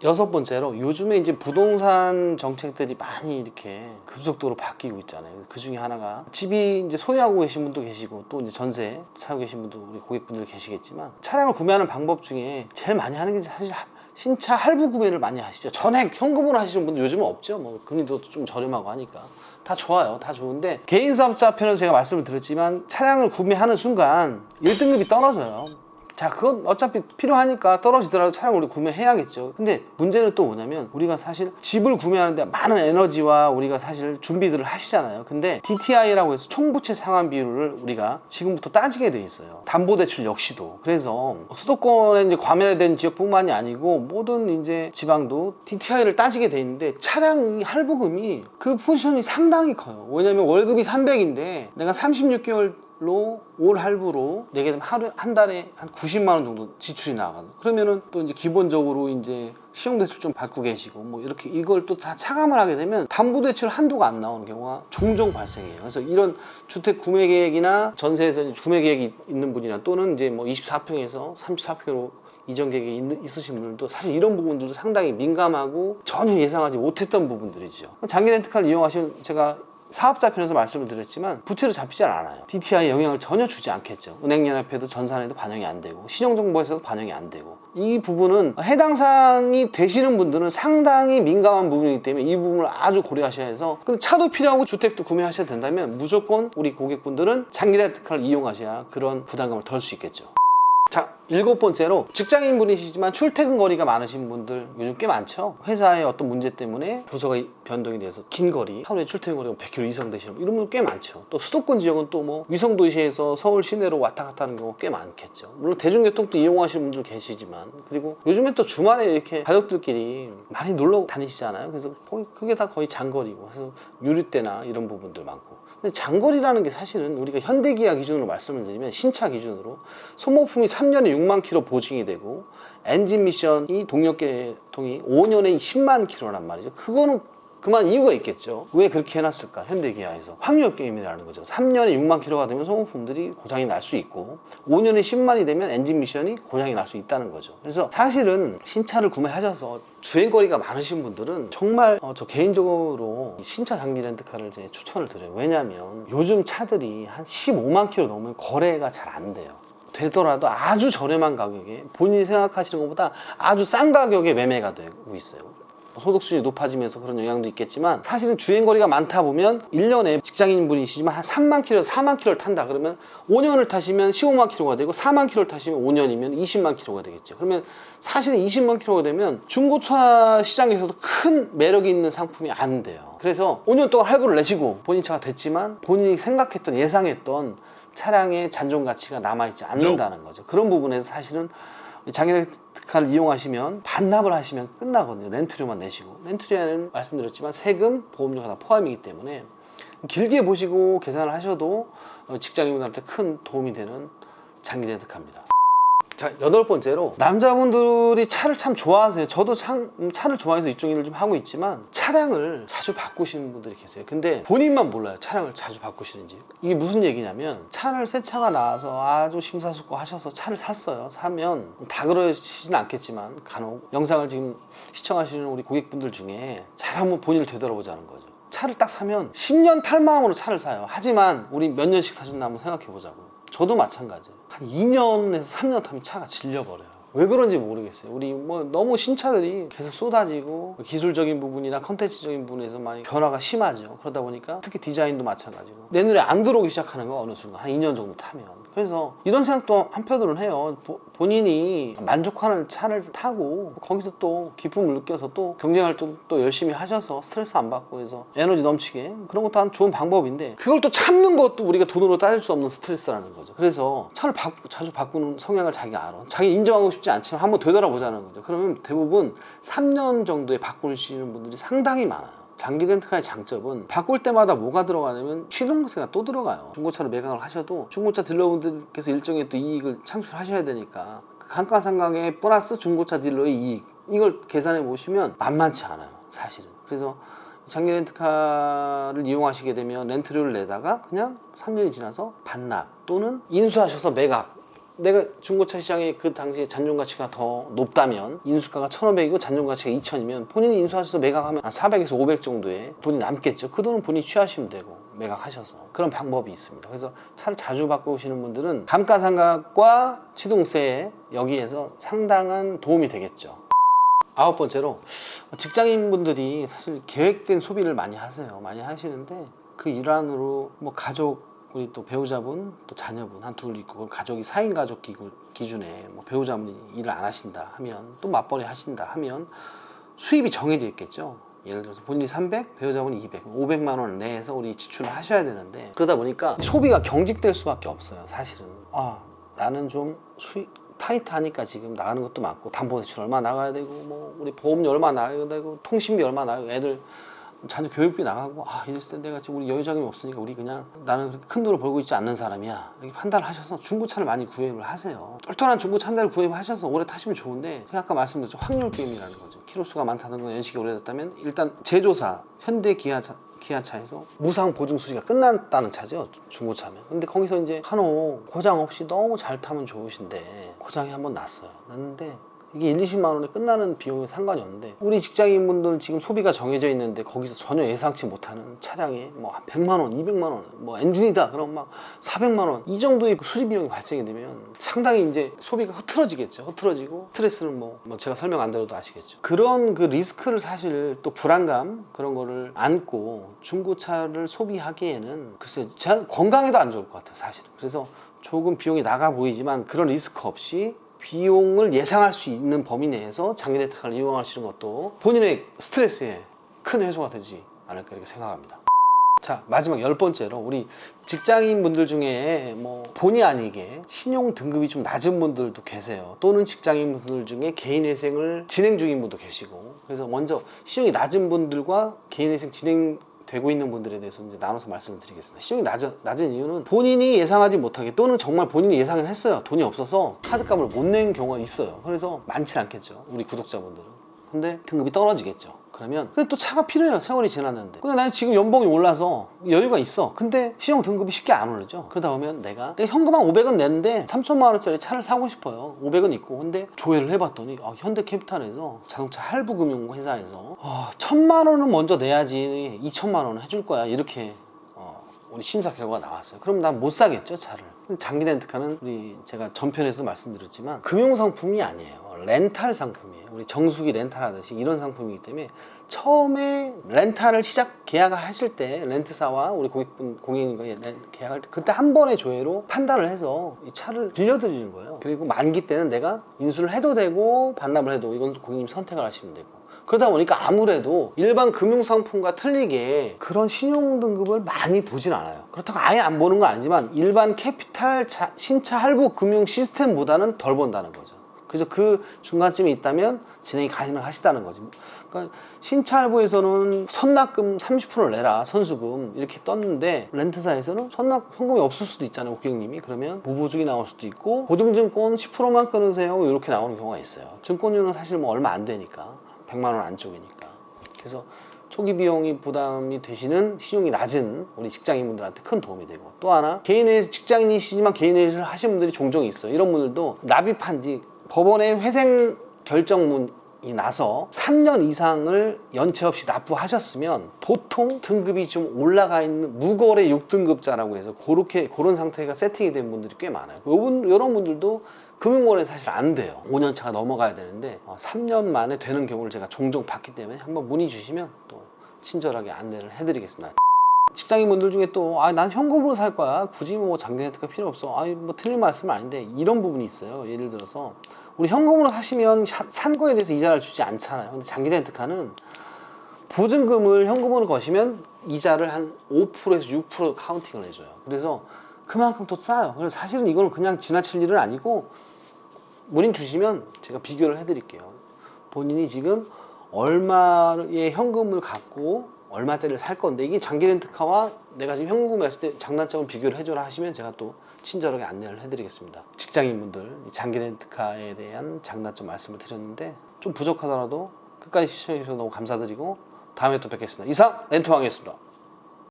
여섯 번째로 요즘에 이제 부동산 정책들이 많이 이렇게 급속도로 바뀌고 있잖아요. 그 중에 하나가 집이 이제 소유하고 계신 분도 계시고 또 이제 전세 사고 계신 분도 우리 고객분들 계시겠지만 차량을 구매하는 방법 중에 제일 많이 하는 게 사실 신차 할부 구매를 많이 하시죠. 전액 현금으로 하시는 분들 요즘은 없죠. 뭐 금리도 좀 저렴하고 하니까 다 좋아요. 다 좋은데 개인 사업자 편에서 제가 말씀을 드렸지만 차량을 구매하는 순간 1등급이 떨어져요. 자, 그건 어차피 필요하니까 떨어지더라도 차량을 우리 구매해야겠죠. 근데 문제는 또 뭐냐면 우리가 사실 집을 구매하는데 많은 에너지와 우리가 사실 준비들을 하시잖아요. 근데 DTI라고 해서 총부채 상환 비율을 우리가 지금부터 따지게 돼 있어요. 담보대출 역시도. 그래서 수도권에 이제 과밀된 지역뿐만이 아니고 모든 이제 지방도 DTI를 따지게 돼 있는데 차량 할부금이 그 포지션이 상당히 커요. 왜냐면 월급이 300인데 내가 36개월 올 할부로 내게 되면 한 달에 한 90만 원 정도 지출이 나가거든요. 그러면은 또 이제 기본적으로 이제 신용대출 좀 받고 계시고 뭐 이렇게 이걸 또 다 차감을 하게 되면 담보대출 한도가 안 나오는 경우가 종종 발생해요. 그래서 이런 주택 구매 계획이나 전세에서 이제 구매 계획이 있는 분이나 또는 이제 뭐 24평에서 34평으로 이전 계획이 있으신 분들도 사실 이런 부분들도 상당히 민감하고 전혀 예상하지 못했던 부분들이죠. 장기 렌트카를 이용하시면 제가 사업자 편에서 말씀을 드렸지만 부채로 잡히지 않아요. DTI에 영향을 전혀 주지 않겠죠. 은행연합회도 전산에도 반영이 안 되고 신용정보에서도 반영이 안 되고 이 부분은 해당 사항이 되시는 분들은 상당히 민감한 부분이기 때문에 이 부분을 아주 고려하셔야 해서 근데 차도 필요하고 주택도 구매하셔야 된다면 무조건 우리 고객분들은 장기 렌트카를 이용하셔야 그런 부담감을 덜 수 있겠죠. 자, 7번째로 직장인 분이시지만 출퇴근 거리가 많으신 분들 요즘 꽤 많죠. 회사의 어떤 문제 때문에 부서가 변동이 돼서 긴 거리, 하루에 출퇴근 거리가 100km 이상 되시는 분 이런 분들 꽤 많죠. 또 수도권 지역은 또 뭐 위성도시에서 서울 시내로 왔다 갔다 하는 경우가 꽤 많겠죠. 물론 대중교통도 이용하시는 분들 계시지만 그리고 요즘에 또 주말에 이렇게 가족들끼리 많이 놀러 다니시잖아요. 그래서 그게 다 거의 장거리고 그래서 유류대나 이런 부분들 많고 근데 장거리라는 게 사실은 우리가 현대기아 기준으로 말씀을 드리면 신차 기준으로 소모품이 3년에 6만 킬로 보증이 되고 엔진 미션이 동력계통이 5년에 10만 킬로란 말이죠. 그거는 그만 이유가 있겠죠. 왜 그렇게 해놨을까? 현대기아에서 확률 게임이라는 거죠. 3년에 6만 킬로가 되면 소모품들이 고장이 날 수 있고 5년에 10만이 되면 엔진 미션이 고장이 날 수 있다는 거죠. 그래서 사실은 신차를 구매하셔서 주행거리가 많으신 분들은 정말 저 개인적으로 신차 장기 렌트카를 제 추천을 드려요. 왜냐하면 요즘 차들이 한 15만 킬로 넘으면 거래가 잘 안 돼요. 되더라도 아주 저렴한 가격에 본인이 생각하시는 것보다 아주 싼 가격에 매매가 되고 있어요. 소득 수준이 높아지면서 그런 영향도 있겠지만 사실은 주행거리가 많다 보면 1년에 직장인 분이시지만 한 3만 킬로에서 4만 킬로를 탄다 그러면 5년을 타시면 15만 킬로가 되고 4만 킬로를 타시면 5년이면 20만 킬로가 되겠죠. 그러면 사실은 20만 킬로가 되면 중고차 시장에서도 큰 매력이 있는 상품이 안 돼요. 그래서 5년 동안 할부를 내시고 본인 차가 됐지만 본인이 생각했던 예상했던 차량의 잔존 가치가 남아있지 않는다는 거죠. 그런 부분에서 사실은 장기 렌트카를 이용하시면 반납을 하시면 끝나거든요. 렌트료만 내시고 렌트료는 말씀드렸지만 세금, 보험료가 다 포함이기 때문에 길게 보시고 계산을 하셔도 직장인분들한테 큰 도움이 되는 장기 렌트카입니다. 자, 8번째로 남자분들이 차를 참 좋아하세요. 저도 차를 좋아해서 이쪽 일을 좀 하고 있지만 차량을 자주 바꾸시는 분들이 계세요. 근데 본인만 몰라요. 차량을 자주 바꾸시는지. 이게 무슨 얘기냐면 차를 새 차가 나와서 아주 심사숙고 하셔서 차를 샀어요. 사면 다 그러시진 않겠지만 간혹 영상을 지금 시청하시는 우리 고객분들 중에 잘 한번 본인을 되돌아보자는 거죠. 차를 딱 사면 10년 탈 마음으로 차를 사요. 하지만 우리 몇 년씩 타셨나 한번 생각해 보자고. 저도 마찬가지예요. 한 2년에서 3년 타면 차가 질려버려요. 왜 그런지 모르겠어요. 우리 뭐 너무 신차들이 계속 쏟아지고 기술적인 부분이나 컨텐츠적인 부분에서 많이 변화가 심하죠. 그러다 보니까 특히 디자인도 마찬가지고 내 눈에 안 들어오기 시작하는 거 어느 순간 한 2년 정도 타면. 그래서 이런 생각도 한편으로는 해요. 본인이 만족하는 차를 타고 거기서 또 기쁨을 느껴서 또 경쟁활동 또 열심히 하셔서 스트레스 안 받고 해서 에너지 넘치게 그런 것도 한 좋은 방법인데 그걸 또 참는 것도 우리가 돈으로 따질 수 없는 스트레스라는 거죠. 그래서 차를 자주 바꾸는 성향을 자기가 알아. 자기 인정하고 싶지 않지만 한번 되돌아보자는 거죠. 그러면 대부분 3년 정도에 바꾸시는 분들이 상당히 많아요. 장기 렌트카의 장점은 바꿀 때마다 뭐가 들어가냐면 취등록세가 또 들어가요. 중고차로 매각을 하셔도 중고차 딜러분들께서 일정의 또 이익을 창출하셔야 되니까 감가상각의 플러스 중고차 딜러의 이익 이걸 계산해 보시면 만만치 않아요. 사실은. 그래서 장기 렌트카를 이용하시게 되면 렌트료를 내다가 그냥 3년이 지나서 반납 또는 인수하셔서 매각 내가 중고차 시장에 그 당시에 잔존 가치가 더 높다면 인수가가 1,500이고 잔존 가치가 2,000이면 본인이 인수하셔서 매각하면 한 400에서 500 정도의 돈이 남겠죠. 그 돈은 본인이 취하시면 되고 매각하셔서 그런 방법이 있습니다. 그래서 차를 자주 바꾸시는 분들은 감가상각과 취등세 여기에서 상당한 도움이 되겠죠. 9번째로 직장인분들이 사실 계획된 소비를 많이 하세요. 많이 하시는데 그 일환으로 뭐 가족 우리 또 배우자분 또 자녀분 한 둘 있고 가족이 4인 가족 기준에 뭐 배우자분이 일을 안 하신다 하면 또 맞벌이 하신다 하면 수입이 정해져 있겠죠. 예를 들어서 본인이 300, 배우자분이 200, 500만 원 내에서 우리 지출을 하셔야 되는데 그러다 보니까 소비가 경직될 수밖에 없어요. 사실은 나는 좀 수입 타이트하니까 지금 나가는 것도 많고 담보대출 얼마 나가야 되고 뭐 우리 보험료 얼마 나가야 되고 통신비 얼마 나가고 애들 자녀 교육비 나가고 이랬을 때 내가 지금 우리 여유자금이 없으니까 우리 그냥 나는 그렇게 큰 돈을 벌고 있지 않는 사람이야 이렇게 판단을 하셔서 중고차를 많이 구입을 하세요. 똘똘한 중고차 한 대를 구입하셔서 오래 타시면 좋은데 제가 아까 말씀드렸죠. 확률 게임이라는 거죠. 키로수가 많다는 건 연식이 오래됐다면 일단 제조사 현대 기아차에서 무상 보증 수리가 끝났다는 차죠. 중고차면. 근데 거기서 이제 한호 고장 없이 너무 잘 타면 좋으신데 고장이 한번 났는데 이게 1, 20만 원에 끝나는 비용이 상관이 없는데 우리 직장인분들 지금 소비가 정해져 있는데 거기서 전혀 예상치 못하는 차량에 뭐 한 100만 원, 200만 원, 뭐 엔진이다 그럼 막 400만 원 이 정도의 수리 비용이 발생이 되면 상당히 이제 소비가 흐트러지겠죠. 흐트러지고 스트레스는 뭐 제가 설명 안 드려도 아시겠죠. 그런 그 리스크를 사실 또 불안감 그런 거를 안고 중고차를 소비하기에는 글쎄 제 건강에도 안 좋을 것 같아요. 사실은. 그래서 조금 비용이 나가 보이지만 그런 리스크 없이 비용을 예상할 수 있는 범위 내에서 장기 렌트카를 이용하시는 것도 본인의 스트레스에 큰 해소가 되지 않을까 이렇게 생각합니다. 자, 마지막 10번째로 우리 직장인 분들 중에 뭐 본의 아니게 신용 등급이 좀 낮은 분들도 계세요. 또는 직장인 분들 중에 개인회생을 진행 중인 분도 계시고 그래서 먼저 신용이 낮은 분들과 개인회생 되고 있는 분들에 대해서 이제 나눠서 말씀을 드리겠습니다. 신용이 낮은 이유는 본인이 예상하지 못하게 또는 정말 본인이 예상을 했어요. 돈이 없어서 카드값을 못 낸 경우가 있어요. 그래서 많지 않겠죠. 우리 구독자분들은. 근데 등급이 떨어지겠죠. 그러면 근데 또 차가 필요해요. 세월이 지났는데. 근데 나는 지금 연봉이 올라서 여유가 있어. 근데 신용 등급이 쉽게 안 오르죠. 그러다 보면 내가 현금 한 500원 내는데 3천만 원짜리 차를 사고 싶어요. 500원 있고. 근데 조회를 해봤더니 현대캐피탈에서 자동차 할부금융 회사에서 1,000만 원은 먼저 내야지 2천만 원은 해줄 거야. 이렇게 우리 심사 결과가 나왔어요. 그럼 난 못 사겠죠, 차를. 장기 렌트카는 우리 제가 전편에서 말씀드렸지만 금융 상품이 아니에요. 렌탈 상품이에요. 우리 정수기 렌탈하듯이 이런 상품이기 때문에 처음에 렌탈을 계약을 하실 때 렌트사와 우리 고객님과 계약할 때 그때 한 번의 조회로 판단을 해서 이 차를 빌려드리는 거예요. 그리고 만기 때는 내가 인수를 해도 되고 반납을 해도 이건 고객님 선택을 하시면 되고 그러다 보니까 아무래도 일반 금융상품과 틀리게 그런 신용등급을 많이 보진 않아요. 그렇다고 아예 안 보는 건 아니지만 일반 캐피탈 신차 할부 금융 시스템보다는 덜 본다는 거죠. 그래서 그 중간쯤에 있다면 진행이 가능하시다는 거지. 그러니까 신차 할부에서는 선납금 30%를 내라 선수금 이렇게 떴는데 렌트사에서는 현금이 없을 수도 있잖아요. 고객님이. 그러면 무보증이 나올 수도 있고 보증증권 10%만 끊으세요 이렇게 나오는 경우가 있어요. 증권료는 사실 뭐 얼마 안 되니까 100만 원 안쪽이니까. 그래서 초기 비용이 부담이 되시는 신용이 낮은 우리 직장인분들한테 큰 도움이 되고 또 하나 직장인이시지만 개인회생을 하신 분들이 종종 있어요. 이런 분들도 납입한 뒤 법원의 회생 결정문이 나서 3년 이상을 연체 없이 납부하셨으면 보통 등급이 좀 올라가 있는 무거래 6등급자라고 해서 그런 상태가 세팅이 된 분들이 꽤 많아요. 이런 분들도 금융거래 사실 안 돼요. 5년 차가 넘어가야 되는데 3년 만에 되는 경우를 제가 종종 봤기 때문에 한번 문의 주시면 또 친절하게 안내를 해드리겠습니다. 직장인분들 중에 또 난 현금으로 살 거야 굳이 뭐 장기 렌트가 필요 없어 뭐 틀린 말씀은 아닌데 이런 부분이 있어요. 예를 들어서 우리 현금으로 사시면 산 거에 대해서 이자를 주지 않잖아요. 근데 장기 렌트카는 보증금을 현금으로 거시면 이자를 한 5%에서 6% 카운팅을 해줘요. 그래서 그만큼 또 싸요. 그래서 사실은 이거는 그냥 지나칠 일은 아니고 문의 주시면 제가 비교를 해드릴게요. 본인이 지금 얼마의 현금을 갖고 얼마짜리를 살 건데 이게 장기 렌트카와 내가 지금 현금을 했을 때 장단점을 비교를 해줘라 하시면 제가 또 친절하게 안내를 해드리겠습니다. 직장인분들 장기 렌트카에 대한 장단점 말씀을 드렸는데 좀 부족하더라도 끝까지 시청해주셔서 너무 감사드리고 다음에 또 뵙겠습니다. 이상 렌트왕이었습니다.